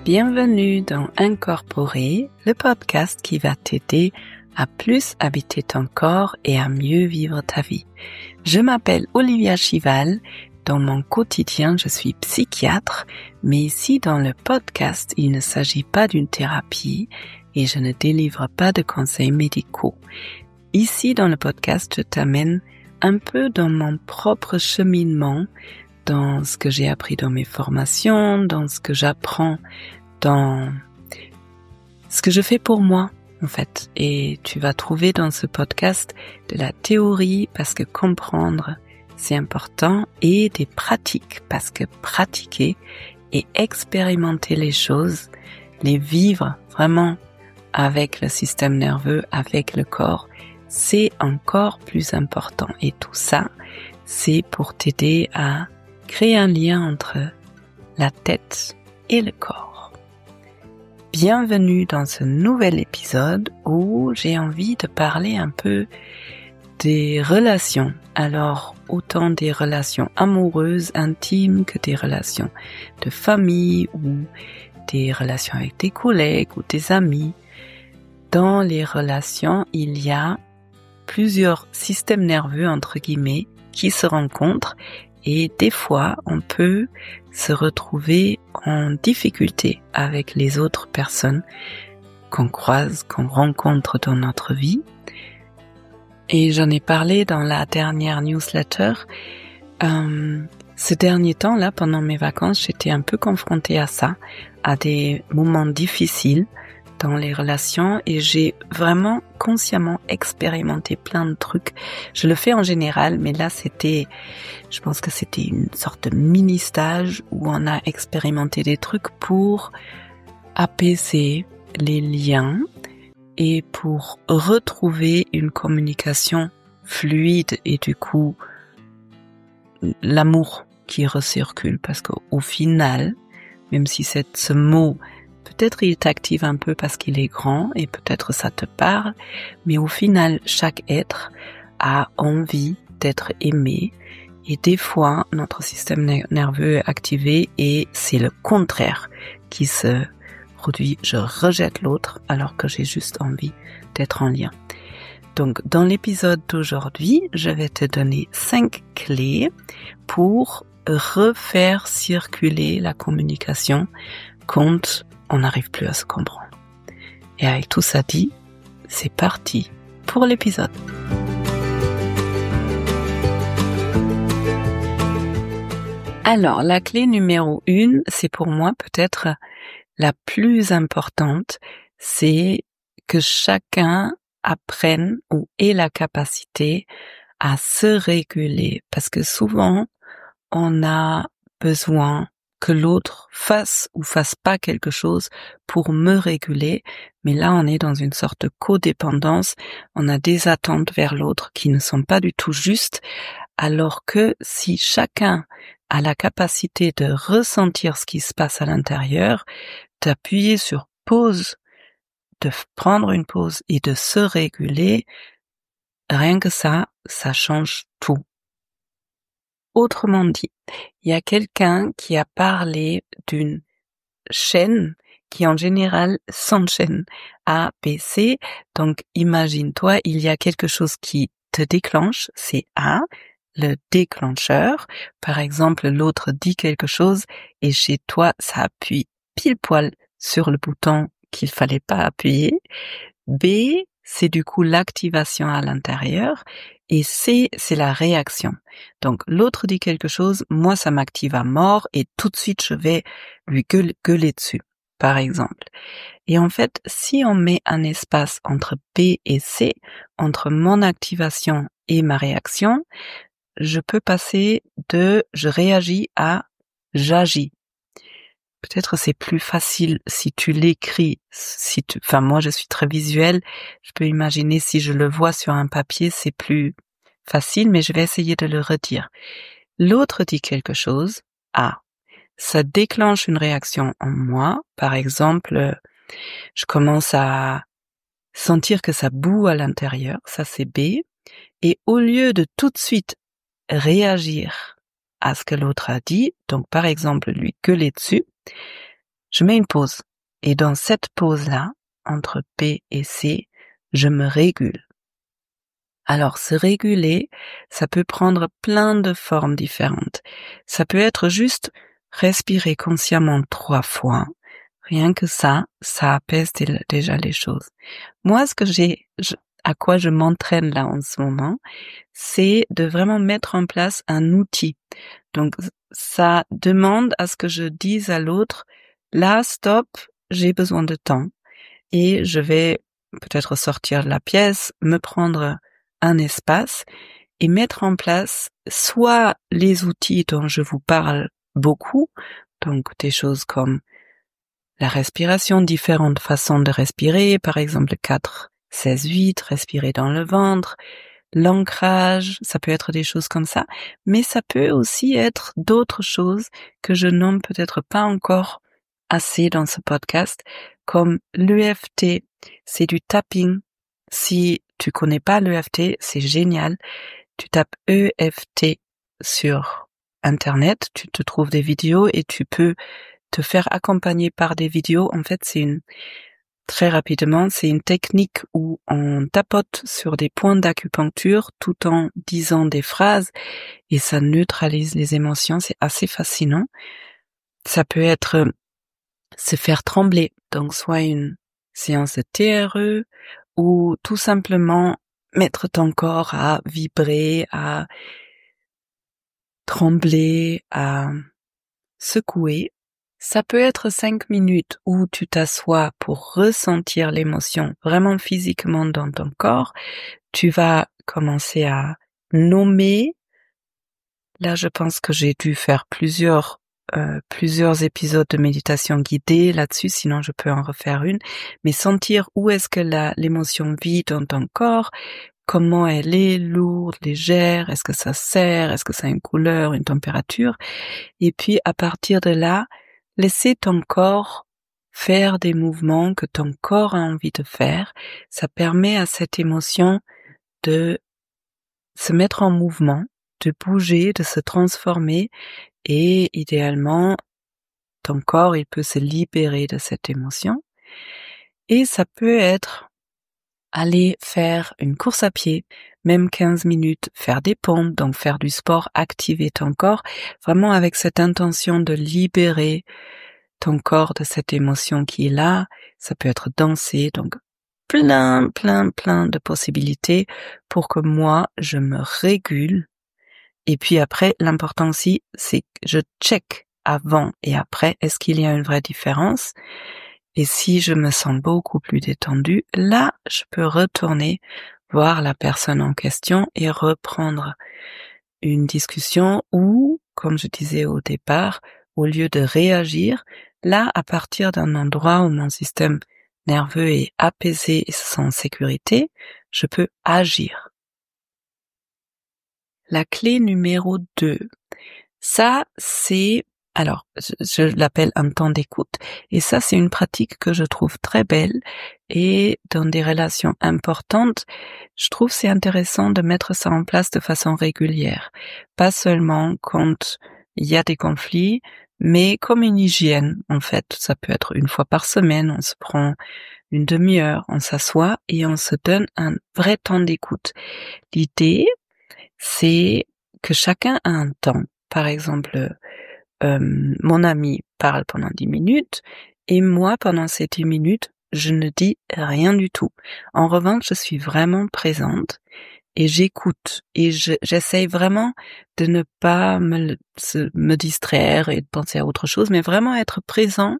Bienvenue dans Incorporer, le podcast qui va t'aider à plus habiter ton corps et à mieux vivre ta vie. Je m'appelle Olivia Chival. Dans mon quotidien, je suis psychiatre, mais ici dans le podcast, il ne s'agit pas d'une thérapie et je ne délivre pas de conseils médicaux. Ici dans le podcast, je t'amène un peu dans mon propre cheminement, dans ce que j'ai appris dans mes formations, dans ce que j'apprends, dans ce que je fais pour moi, en fait. Et tu vas trouver dans ce podcast de la théorie, parce que comprendre, c'est important, et des pratiques, parce que pratiquer et expérimenter les choses, les vivre vraiment avec le système nerveux, avec le corps, c'est encore plus important. Et tout ça, c'est pour t'aider à créer un lien entre la tête et le corps. Bienvenue dans ce nouvel épisode où j'ai envie de parler un peu des relations. Alors, autant des relations amoureuses, intimes, que des relations de famille ou des relations avec des collègues ou des amis. Dans les relations, il y a plusieurs systèmes nerveux, entre guillemets, qui se rencontrent et des fois, on peut se retrouver en difficulté avec les autres personnes qu'on croise, qu'on rencontre dans notre vie. Et j'en ai parlé dans la dernière newsletter. Ce dernier temps-là, pendant mes vacances, j'étais un peu confrontée à ça, à des moments difficiles dans les relations, et j'ai vraiment consciemment expérimenté plein de trucs. Je le fais en général, mais là je pense que c'était une sorte de mini stage où on a expérimenté des trucs pour apaiser les liens et pour retrouver une communication fluide et du coup l'amour qui recircule, parce qu'au final, même si ce mot peut-être il t'active un peu parce qu'il est grand et peut-être ça te parle, mais au final, chaque être a envie d'être aimé et des fois, notre système nerveux est activé et c'est le contraire qui se produit. Je rejette l'autre alors que j'ai juste envie d'être en lien. Donc, dans l'épisode d'aujourd'hui, je vais te donner 5 clés pour refaire circuler la communication quand on n'arrive plus à se comprendre. Et avec tout ça dit, c'est parti pour l'épisode. Alors, la clé numéro 1, c'est pour moi peut-être la plus importante, c'est que chacun apprenne ou ait la capacité à se réguler. Parce que souvent, on a besoin que l'autre fasse ou fasse pas quelque chose pour me réguler, mais là on est dans une sorte de codépendance, on a des attentes vers l'autre qui ne sont pas du tout justes, alors que si chacun a la capacité de ressentir ce qui se passe à l'intérieur, d'appuyer sur pause, de prendre une pause et de se réguler, rien que ça change tout. Autrement dit, il y a quelqu'un qui a parlé d'une chaîne qui en général s'enchaîne A, B, C. Donc imagine-toi, il y a quelque chose qui te déclenche, c'est A, le déclencheur. Par exemple, l'autre dit quelque chose et chez toi, ça appuie pile poil sur le bouton qu'il fallait pas appuyer. B, c'est du coup l'activation à l'intérieur. Et C, c'est la réaction. Donc l'autre dit quelque chose, moi ça m'active à mort et tout de suite je vais lui gueuler dessus, par exemple. Et en fait, si on met un espace entre B et C, entre mon activation et ma réaction, je peux passer de je réagis à j'agis. Peut-être c'est plus facile si tu l'écris, moi je suis très visuelle, je peux imaginer si je le vois sur un papier, c'est plus facile, mais je vais essayer de le redire. L'autre dit quelque chose, A. Ça déclenche une réaction en moi, par exemple, je commence à sentir que ça boue à l'intérieur, ça c'est B, et au lieu de tout de suite réagir à ce que l'autre a dit, donc par exemple lui gueuler dessus, je mets une pause. Et dans cette pause-là, entre P et C, je me régule. Alors, se réguler, ça peut prendre plein de formes différentes. Ça peut être juste respirer consciemment 3 fois. Rien que ça apaise déjà les choses. Moi, à quoi je m'entraîne là en ce moment, c'est de vraiment mettre en place un outil. Donc, ça demande à ce que je dise à l'autre, là, stop, j'ai besoin de temps. Et je vais peut-être sortir de la pièce, me prendre un espace et mettre en place soit les outils dont je vous parle beaucoup, donc des choses comme la respiration, différentes façons de respirer, par exemple 4-16-8, respirer dans le ventre, l'ancrage, ça peut être des choses comme ça, mais ça peut aussi être d'autres choses que je nomme peut-être pas encore assez dans ce podcast, comme l'EFT, c'est du tapping. Si tu connais pas l'EFT, c'est génial. Tu tapes EFT sur Internet, tu te trouves des vidéos et tu peux te faire accompagner par des vidéos. En fait, très rapidement, c'est une technique où on tapote sur des points d'acupuncture tout en disant des phrases et ça neutralise les émotions. C'est assez fascinant. Ça peut être se faire trembler, donc soit une séance de TRE ou tout simplement mettre ton corps à vibrer, à trembler, à secouer. Ça peut être 5 minutes où tu t'assois pour ressentir l'émotion vraiment physiquement dans ton corps. Tu vas commencer à nommer. Là, je pense que j'ai dû faire plusieurs épisodes de méditation guidée là-dessus, sinon je peux en refaire une. Mais sentir où est-ce que l'émotion vit dans ton corps, comment elle est, lourde, légère, est-ce que ça serre, est-ce que ça a une couleur, une température. Et puis, à partir de là, laisser ton corps faire des mouvements que ton corps a envie de faire. Ça permet à cette émotion de se mettre en mouvement, de bouger, de se transformer et idéalement, ton corps, il peut se libérer de cette émotion. Et ça peut être aller faire une course à pied, même 15 minutes, faire des pompes, donc faire du sport, activer ton corps, vraiment avec cette intention de libérer ton corps de cette émotion qui est là. Ça peut être danser, donc plein de possibilités pour que moi, je me régule. Et puis après, l'important aussi, c'est que je check avant et après, est-ce qu'il y a une vraie différence? Et si je me sens beaucoup plus détendue, là, je peux retourner voir la personne en question et reprendre une discussion où, comme je disais au départ, au lieu de réagir, là, à partir d'un endroit où mon système nerveux est apaisé et se sent en sécurité, je peux agir. La clé numéro 2, ça c'est, alors je l'appelle un temps d'écoute, et ça c'est une pratique que je trouve très belle, et dans des relations importantes, je trouve c'est intéressant de mettre ça en place de façon régulière, pas seulement quand il y a des conflits, mais comme une hygiène en fait. Ça peut être une fois par semaine, on se prend une demi-heure, on s'assoit et on se donne un vrai temps d'écoute. L'idée, c'est que chacun a un temps. Par exemple, mon ami parle pendant 10 minutes et moi, pendant ces 10 minutes, je ne dis rien du tout. En revanche, je suis vraiment présente et j'écoute et j'essaye vraiment de ne pas me distraire et de penser à autre chose, mais vraiment être présent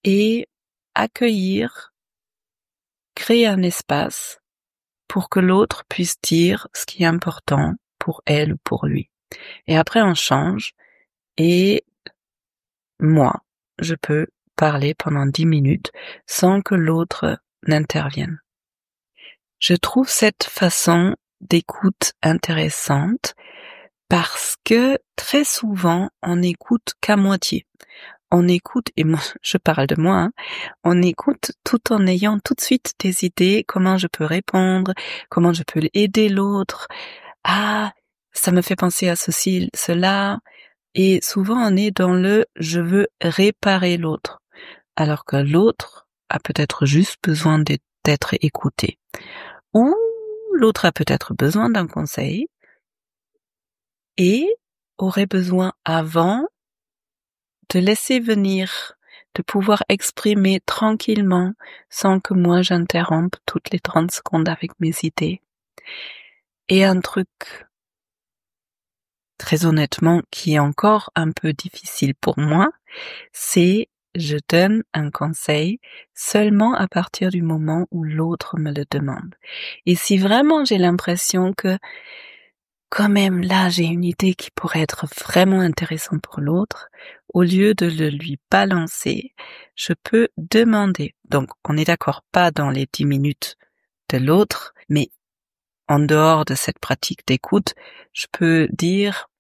et accueillir, créer un espace pour que l'autre puisse dire ce qui est important pour elle ou pour lui. Et après, on change et moi, je peux parler pendant 10 minutes sans que l'autre n'intervienne. Je trouve cette façon d'écoute intéressante parce que très souvent, on n'écoute qu'à moitié. On écoute, et moi, je parle de moi, on écoute tout en ayant tout de suite des idées, comment je peux répondre, comment je peux aider l'autre. Ah, ça me fait penser à ceci, cela. Et souvent, on est dans le « je veux réparer l'autre ». alors que l'autre a peut-être juste besoin d'être écouté. Ou l'autre a peut-être besoin d'un conseil et aurait besoin avant de laisser venir, de pouvoir exprimer tranquillement sans que moi j'interrompe toutes les 30 secondes avec mes idées. Et un truc, très honnêtement, qui est encore un peu difficile pour moi, c'est je donne un conseil seulement à partir du moment où l'autre me le demande. Et si vraiment j'ai l'impression que quand même là j'ai une idée qui pourrait être vraiment intéressante pour l'autre, au lieu de le lui balancer, je peux demander. Donc on est d'accord, pas dans les 10 minutes de l'autre, mais en dehors de cette pratique d'écoute, je peux dire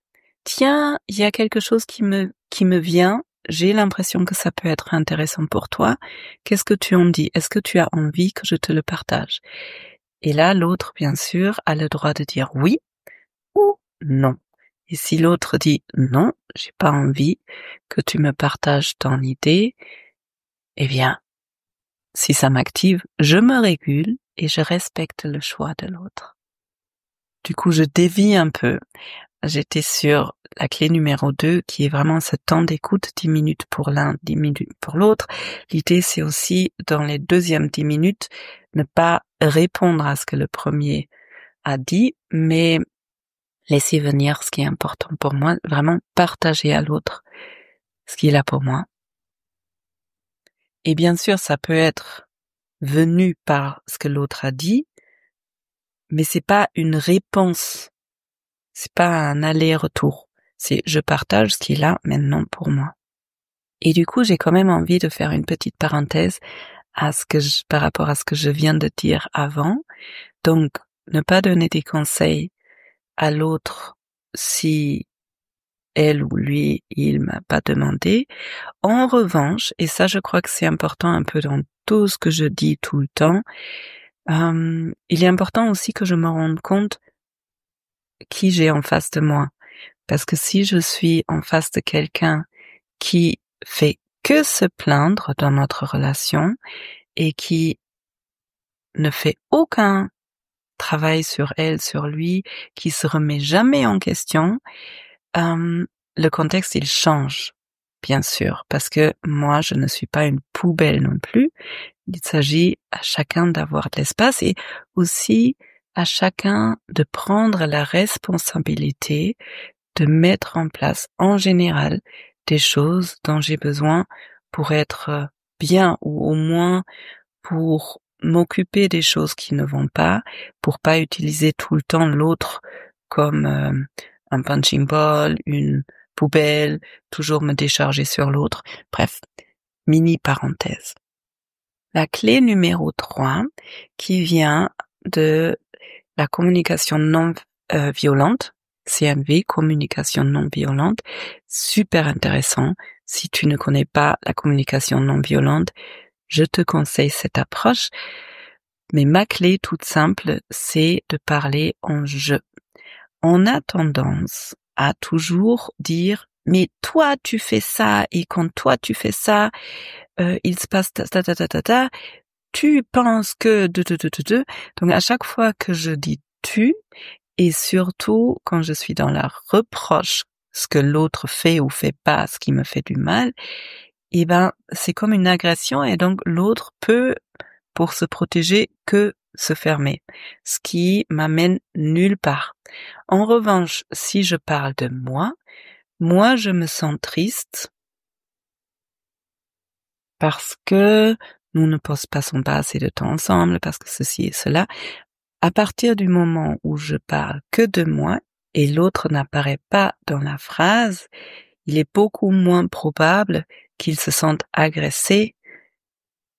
tiens, il y a quelque chose qui me vient, j'ai l'impression que ça peut être intéressant pour toi. Qu'est-ce que tu en dis? Est-ce que tu as envie que je te le partage? Et là, l'autre, bien sûr, a le droit de dire oui ou non. Et si l'autre dit non, j'ai pas envie que tu me partages ton idée, eh bien, si ça m'active, je me régule et je respecte le choix de l'autre. Du coup, je dévie un peu. J'étais sur la clé numéro 2, qui est vraiment ce temps d'écoute, 10 minutes pour l'un, 10 minutes pour l'autre. L'idée, c'est aussi, dans les deuxièmes 10 minutes, ne pas répondre à ce que le premier a dit, mais laisser venir ce qui est important pour moi, vraiment partager à l'autre ce qui est là pour moi. Et bien sûr, ça peut être venu par ce que l'autre a dit, mais c'est pas une réponse. C'est pas un aller-retour. C'est je partage ce qui est là maintenant pour moi. Et du coup, j'ai quand même envie de faire une petite parenthèse par rapport à ce que je viens de dire avant. Donc, ne pas donner des conseils à l'autre si elle ou lui, il m'a pas demandé. En revanche, et ça je crois que c'est important un peu dans tout ce que je dis tout le temps, il est important aussi que je me rende compte qui j'ai en face de moi. Parce que si je suis en face de quelqu'un qui fait que se plaindre dans notre relation et qui ne fait aucun travail sur elle, sur lui, qui se remet jamais en question, le contexte il change, bien sûr, parce que moi je ne suis pas une poubelle non plus. Il s'agit à chacun d'avoir de l'espace et aussi à chacun de prendre la responsabilité de mettre en place en général des choses dont j'ai besoin pour être bien ou au moins pour m'occuper des choses qui ne vont pas, pour pas utiliser tout le temps l'autre comme un punching ball, une poubelle, toujours me décharger sur l'autre. Bref, mini parenthèse. La clé numéro 3 qui vient de la communication non violente, CNV, communication non violente, super intéressant. Si tu ne connais pas la communication non violente, je te conseille cette approche. Mais ma clé toute simple, c'est de parler en je. On a tendance à toujours dire mais toi tu fais ça et quand toi tu fais ça, il se passe ta. Tu penses que de. Donc à chaque fois que je dis tu, et surtout quand je suis dans la reproche, ce que l'autre fait ou fait pas, ce qui me fait du mal, eh ben c'est comme une agression et donc l'autre peut, pour se protéger, que se fermer, ce qui m'amène nulle part. En revanche, si je parle de moi je me sens triste parce que nous ne passons pas assez de temps ensemble, parce que ceci et cela. À partir du moment où je parle que de moi et l'autre n'apparaît pas dans la phrase, il est beaucoup moins probable qu'il se sente agressé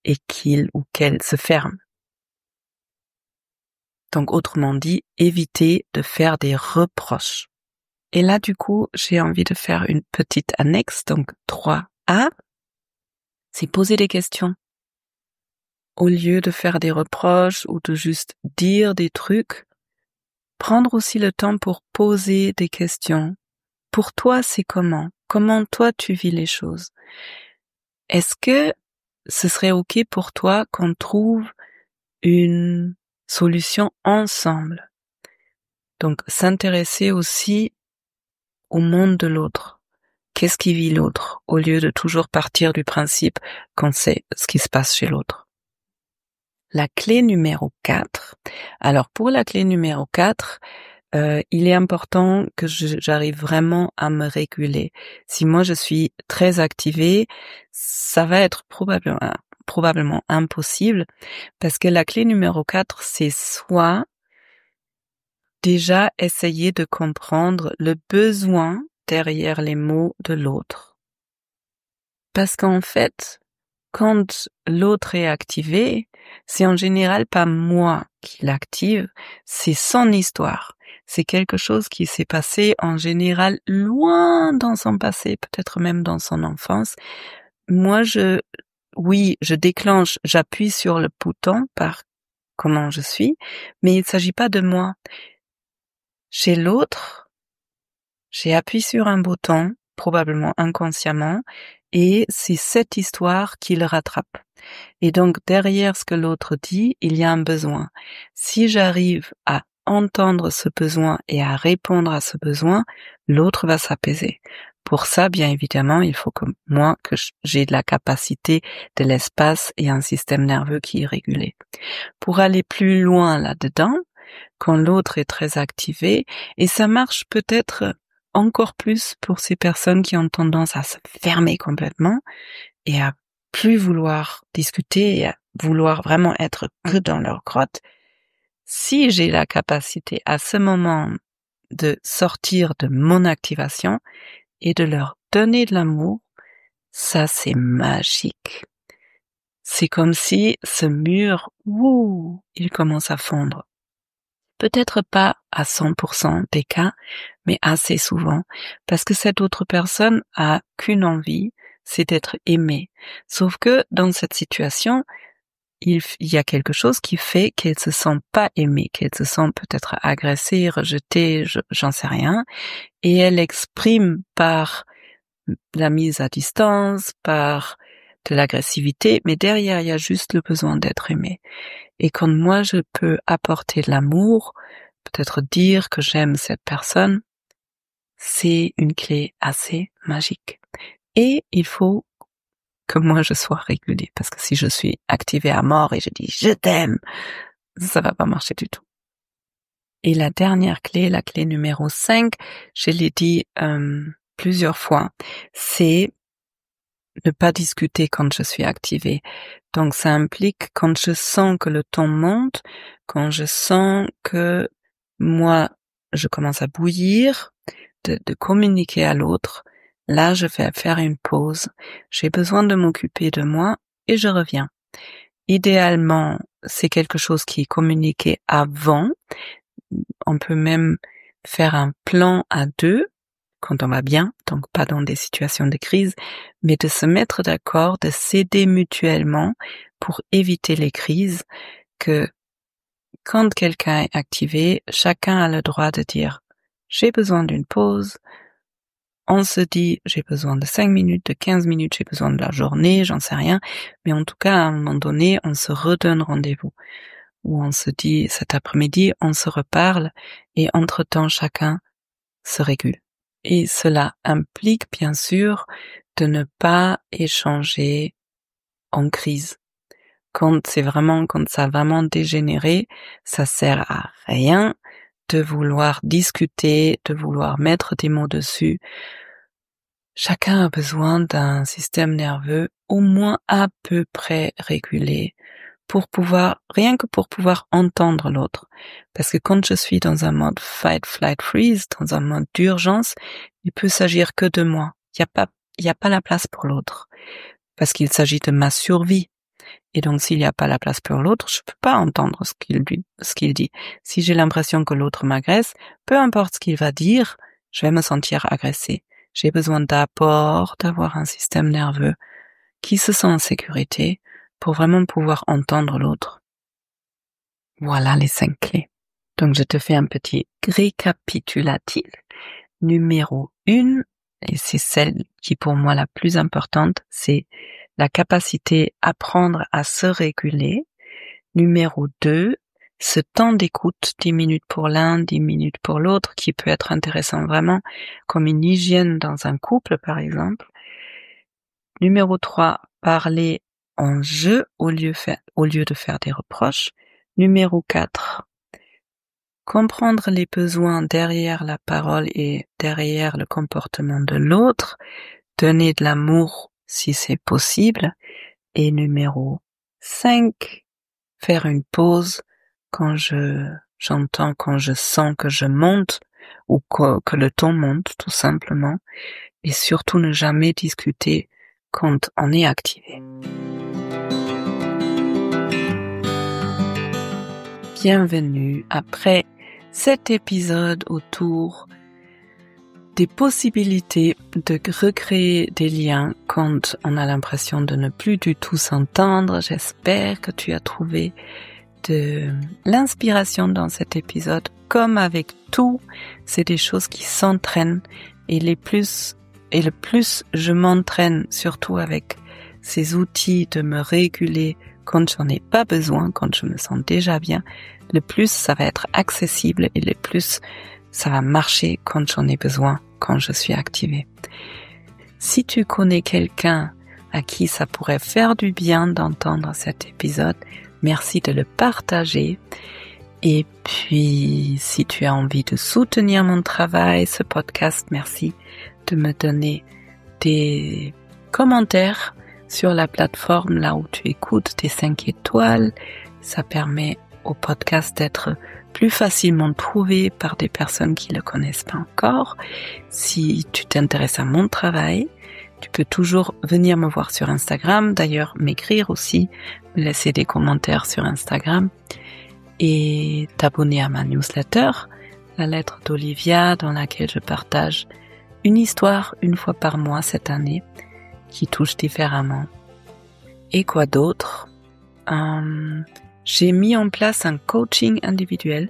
et qu'il ou qu'elle se ferme. Donc autrement dit, éviter de faire des reproches. Et là du coup, j'ai envie de faire une petite annexe, donc 3A, c'est poser des questions. Au lieu de faire des reproches ou de juste dire des trucs, prendre aussi le temps pour poser des questions. Pour toi, c'est comment? Comment toi tu vis les choses? Est-ce que ce serait OK pour toi qu'on trouve une solution ensemble. Donc, s'intéresser aussi au monde de l'autre. Qu'est-ce qui vit l'autre, au lieu de toujours partir du principe qu'on sait ce qui se passe chez l'autre. La clé numéro 4. Alors, pour la clé numéro 4, il est important que j'arrive vraiment à me réguler. Si moi je suis très activée, ça va être probablement impossible, parce que la clé numéro 4, c'est soit déjà essayer de comprendre le besoin derrière les mots de l'autre. Parce qu'en fait, quand l'autre est activé, c'est en général pas moi qui l'active, c'est son histoire. C'est quelque chose qui s'est passé en général loin dans son passé, peut-être même dans son enfance. Moi, je déclenche, j'appuie sur le bouton par comment je suis, mais il ne s'agit pas de moi. Chez l'autre, j'ai appuyé sur un bouton, probablement inconsciemment, et c'est cette histoire qui le rattrape. Et donc, derrière ce que l'autre dit, il y a un besoin. Si j'arrive à entendre ce besoin et à répondre à ce besoin, l'autre va s'apaiser. Pour ça, bien évidemment, il faut que j'ai de la capacité, de l'espace et un système nerveux qui est régulé. Pour aller plus loin là-dedans, quand l'autre est très activé, et ça marche peut-être encore plus pour ces personnes qui ont tendance à se fermer complètement et à plus vouloir discuter et à vouloir vraiment être que dans leur grotte. Si j'ai la capacité à ce moment de sortir de mon activation et de leur donner de l'amour, ça c'est magique. C'est comme si ce mur, il commence à fondre. Peut-être pas à 100% des cas, mais assez souvent, parce que cette autre personne a qu'une envie, c'est d'être aimée. Sauf que dans cette situation, il y a quelque chose qui fait qu'elle se sent pas aimée, qu'elle se sent peut-être agressée, rejetée, j'en sais rien, et elle exprime par la mise à distance, par de l'agressivité, mais derrière il y a juste le besoin d'être aimée. Et quand moi je peux apporter de l'amour, peut-être dire que j'aime cette personne, c'est une clé assez magique. Et il faut que moi je sois régulée, parce que si je suis activée à mort et je dis je t'aime, ça va pas marcher du tout. Et la dernière clé, la clé numéro 5, je l'ai dit plusieurs fois, c'est ne pas discuter quand je suis activée. Donc ça implique quand je sens que le ton monte, quand je sens que moi je commence à bouillir, de communiquer à l'autre, là je vais faire une pause. J'ai besoin de m'occuper de moi et je reviens. Idéalement, c'est quelque chose qui est communiqué avant. On peut même faire un plan à deux quand on va bien, donc pas dans des situations de crise, mais de se mettre d'accord, de s'aider mutuellement pour éviter les crises, que quand quelqu'un est activé, chacun a le droit de dire « j'ai besoin d'une pause », on se dit « j'ai besoin de 5 minutes, de 15 minutes, j'ai besoin de la journée, j'en sais rien », mais en tout cas, à un moment donné, on se redonne rendez-vous, où on se dit « cet après-midi, on se reparle » et entre-temps, chacun se régule. Et cela implique bien sûr de ne pas échanger en crise. Quand ça a vraiment dégénéré, ça sert à rien de vouloir discuter, de vouloir mettre des mots dessus. Chacun a besoin d'un système nerveux au moins à peu près régulé rien que pour pouvoir entendre l'autre. Parce que quand je suis dans un mode fight, flight, freeze, dans un mode d'urgence, il peut s'agir que de moi. Il y a pas la place pour l'autre. Parce qu'il s'agit de ma survie. Et donc, s'il n'y a pas la place pour l'autre, je peux pas entendre ce qu'il dit. Si j'ai l'impression que l'autre m'agresse, peu importe ce qu'il va dire, je vais me sentir agressée. J'ai besoin d'avoir un système nerveux qui se sent en sécurité pour vraiment pouvoir entendre l'autre. Voilà les 5 clés. Donc, je te fais un petit récapitulatif. Numéro 1, et c'est celle qui pour moi la plus importante, c'est la capacité à apprendre à se réguler. Numéro 2, ce temps d'écoute, 10 minutes pour l'un, 10 minutes pour l'autre, qui peut être intéressant vraiment comme une hygiène dans un couple, par exemple. Numéro 3, parler en jeu au lieu de faire des reproches. Numéro 4, comprendre les besoins derrière la parole et derrière le comportement de l'autre. Donner de l'amour si c'est possible. Et numéro 5, faire une pause quand j'entends, quand je sens que je monte ou que le ton monte tout simplement. Et surtout ne jamais discuter quand on est activé. Bienvenue après cet épisode autour des possibilités de recréer des liens quand on a l'impression de ne plus du tout s'entendre. J'espère que tu as trouvé de l'inspiration dans cet épisode. Comme avec tout, c'est des choses qui s'entraînent et le plus je m'entraîne surtout avec ces outils de me réguler quand j'en ai pas besoin, quand je me sens déjà bien, le plus ça va être accessible et le plus ça va marcher quand j'en ai besoin, quand je suis activée. Si tu connais quelqu'un à qui ça pourrait faire du bien d'entendre cet épisode, merci de le partager. Et puis, si tu as envie de soutenir mon travail, ce podcast, merci de me donner des commentaires sur la plateforme là où tu écoutes, tes 5 étoiles. Ça permet au podcast d'être plus facilement trouvé par des personnes qui le connaissent pas encore. Si tu t'intéresses à mon travail, tu peux toujours venir me voir sur Instagram, d'ailleurs m'écrire aussi, me laisser des commentaires sur Instagram et t'abonner à ma newsletter, la lettre d'Olivia, dans laquelle je partage une histoire une fois par mois cette année qui touche différemment. Et quoi d'autre? J'ai mis en place un coaching individuel.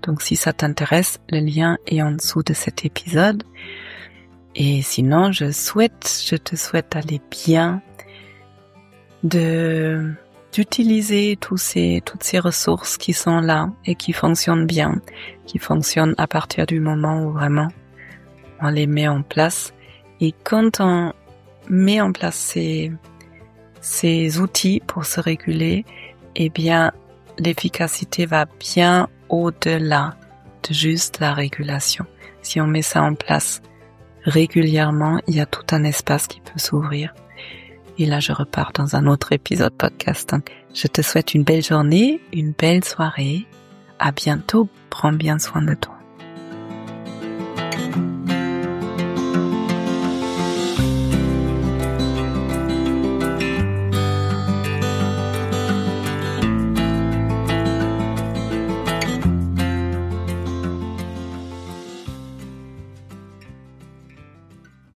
Donc si ça t'intéresse, le lien est en dessous de cet épisode. Et sinon, je te souhaite d'aller bien, d'utiliser toutes ces ressources qui sont là et qui fonctionnent bien, qui fonctionnent à partir du moment où vraiment on les met en place. Et quand on met en place ces outils pour se réguler, eh bien, l'efficacité va bien au-delà de juste la régulation. Si on met ça en place régulièrement, il y a tout un espace qui peut s'ouvrir. Et là, je repars dans un autre épisode podcast. Donc, je te souhaite une belle journée, une belle soirée. À bientôt. Prends bien soin de toi.